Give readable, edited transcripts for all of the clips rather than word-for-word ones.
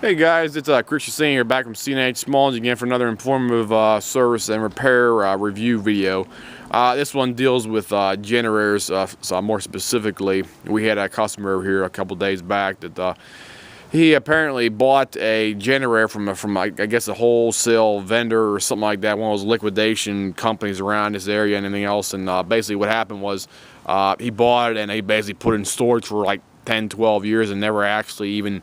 Hey guys, it's Christian Singh here, back from C&H Smalls again for another informative service and repair review video. This one deals with generators. So more specifically, we had a customer over here a couple days back that he apparently bought a generator from I guess a wholesale vendor or something like that, one of those liquidation companies around this area and anything else. And basically what happened was he bought it and he basically put it in storage for like 10-12 years and never actually even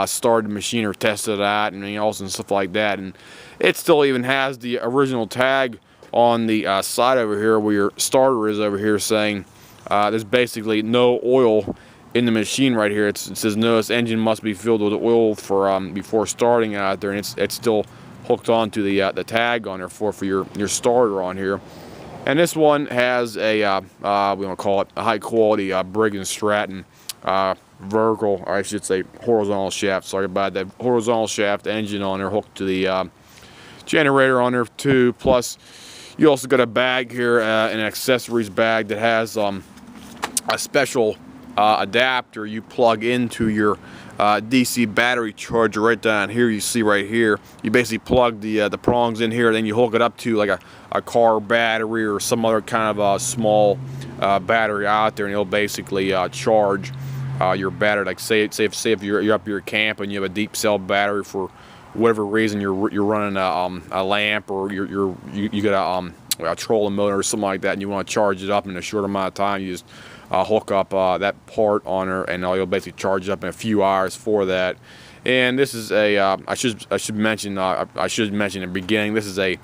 started the machine or tested it out and anything else and stuff like that. And it still even has the original tag on the side over here where your starter is over here, saying there's basically no oil in the machine right here. It says no, this engine must be filled with oil for before starting out there, and it's still hooked onto the tag on there for your starter on here. And this one has a we want to call it a high quality Briggs & Stratton vertical, or I should say horizontal shaft, sorry about that, horizontal shaft engine on there, hooked to the generator on there too. Plus you also got a bag here, an accessories bag that has a special adapter you plug into your DC battery charger right down here. You see right here, you basically plug the prongs in here, then you hook it up to like a car battery or some other kind of small battery out there, and it'll basically charge your battery. Like say if you're up your camp and you have a deep cell battery for whatever reason, you're running a lamp, or you got a trolling motor or something like that, and you want to charge it up in a short amount of time, you just hook up that part on her, and you'll basically charge it up in a few hours for that. And this is a I should mention in the beginning, this is a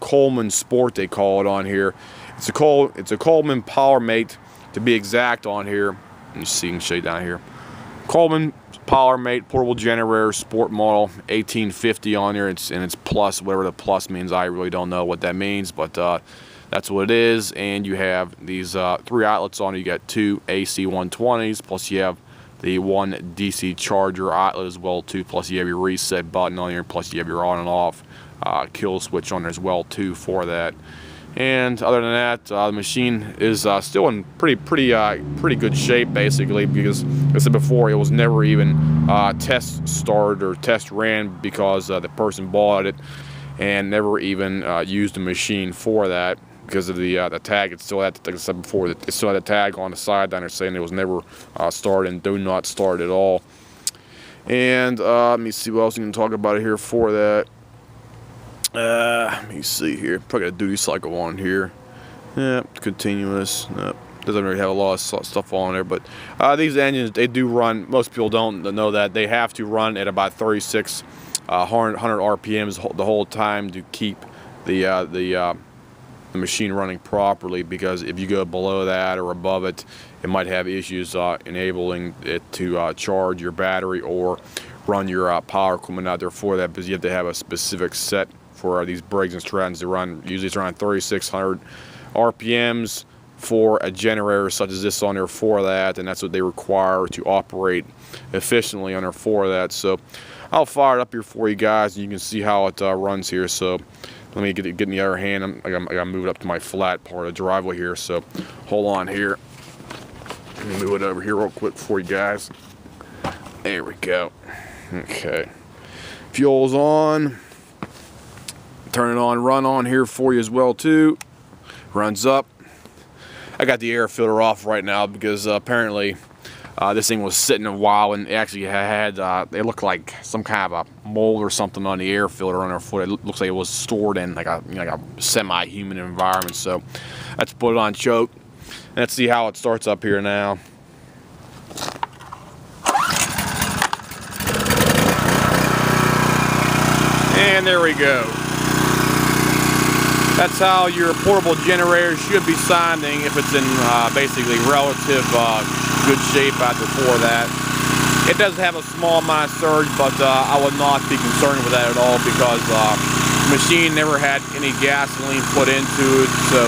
Coleman Sport, they call it on here. It's a Coleman Power Mate to be exact on here. Let me see, you can show you down here. Coleman Power Mate portable generator sport model 1850 on there. It's plus, whatever the plus means, I really don't know what that means, but that's what it is. And you have these 3 outlets on it. You got 2 AC 120s, plus you have the 1 DC charger outlet as well too, plus you have your reset button on here, plus you have your on and off kill switch on there as well too for that. And other than that, the machine is still in pretty good shape, basically, because as I said before, it was never even test started or test ran, because the person bought it and never even used the machine for that, because of the tag. It still had, like I said before, it still had a tag on the side down there saying it was never started and do not start at all. And let me see what else we can talk about here for that. Let me see here. Probably got a duty cycle on here. Yeah, continuous. Doesn't really have a lot of stuff on there, but these engines, they do run. Most people don't know that they have to run at about 3,600 RPMs the whole time to keep the machine running properly, because if you go below that or above it, it might have issues enabling it to charge your battery or run your power equipment out there for that, because you have to have a specific set for these Briggs & Strattons to run. Usually it's around 3,600 RPMs for a generator such as this on there for that, and that's what they require to operate efficiently on there for that. So I'll fire it up here for you guys, and you can see how it runs here. So let me get in the other hand. I gotta move it up to my flat part of the driveway here, so hold on here. Let me move it over here real quick for you guys. There we go. Okay, fuel's on. Turn it on, run on here for you as well too. Runs up. I got the air filter off right now because apparently this thing was sitting a while, and it actually had it looked like some kind of a mold or something on the air filter on our foot. It looks like it was stored in like a semi-humid environment. So let's put it on choke. Let's see how it starts up here now. And there we go. That's how your portable generator should be sounding if it's in basically relative good shape out there for that. It does have a small amount of surge, but I would not be concerned with that at all, because the machine never had any gasoline put into it, so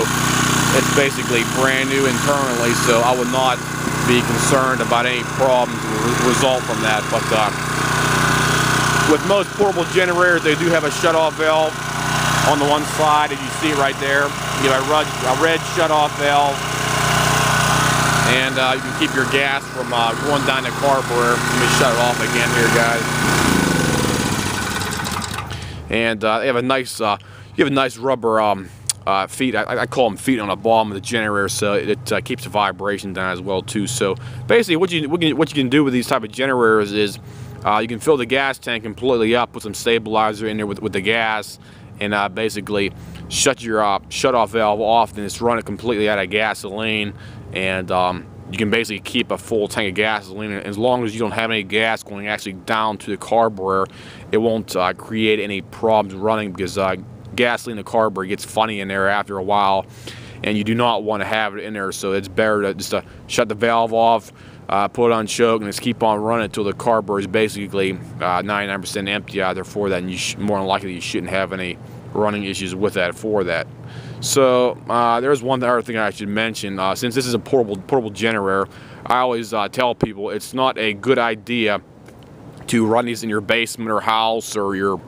it's basically brand new internally, so I would not be concerned about any problems that result from that. But with most portable generators, they do have a shutoff valve on the one side, as you see right there. You have a red shutoff valve, and you can keep your gas from going down the carburetor. Let me shut it off again here, guys. and they have a nice you have a nice rubber feet. I call them feet on the bottom of the generator, so it keeps the vibration down as well too. So basically, what you can do with these type of generators is you can fill the gas tank completely up, put some stabilizer in there with the gas, and basically shut your shut-off valve off, then just run it completely out of gasoline, and you can basically keep a full tank of gasoline. And as long as you don't have any gas going actually down to the carburetor, it won't create any problems running, because gasoline in the carburetor gets funny in there after a while, and you do not want to have it in there. So it's better to just shut the valve off, put it on choke, and just keep on running until the carburetor is basically 99% empty out there for that, and more than likely you shouldn't have any running issues with that for that. So there's one other thing I should mention. Since this is a portable generator, I always tell people it's not a good idea to run these in your basement or house or your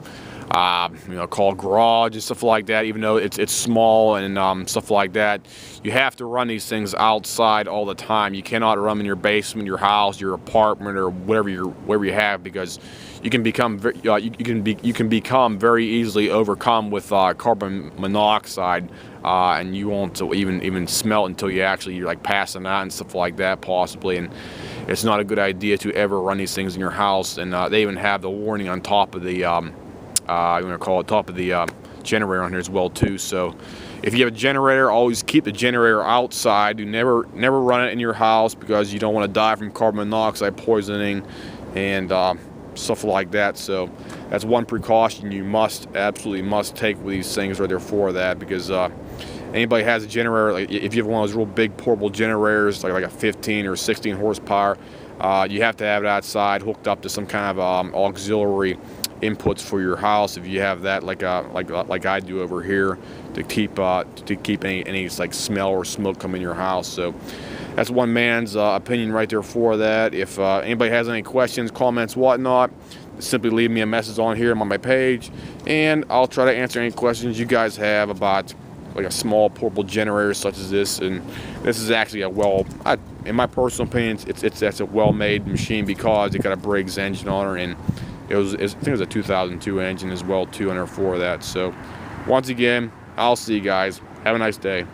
called garage and stuff like that. Even though it's small and stuff like that, you have to run these things outside all the time. You cannot run them in your basement, your house, your apartment, or whatever you have, because you can become you can become very easily overcome with carbon monoxide, and you won't even smell it until you're like passing out and stuff like that possibly. And it's not a good idea to ever run these things in your house. And they even have the warning on top of the you want to call it top of the generator on here as well too. So if you have a generator, always keep the generator outside. Do never run it in your house, because you don't want to die from carbon monoxide poisoning and stuff like that. So that's one precaution you absolutely must take with these things right there for that, because anybody has a generator, like if you have one of those real big portable generators, like a 15 or 16 horsepower, you have to have it outside, hooked up to some kind of auxiliary inputs for your house. If you have that, like I do over here, to keep any like smell or smoke coming in your house. So that's one man's opinion right there for that. If anybody has any questions, comments, whatnot, simply leave me a message on here on my page, and I'll try to answer any questions you guys have about like a small portable generator such as this. And this is actually in my personal opinion, it's a well-made machine, because it got a Briggs engine on it, and I think it was a 2002 engine as well too on there for that. So once again, I'll see you guys. Have a nice day.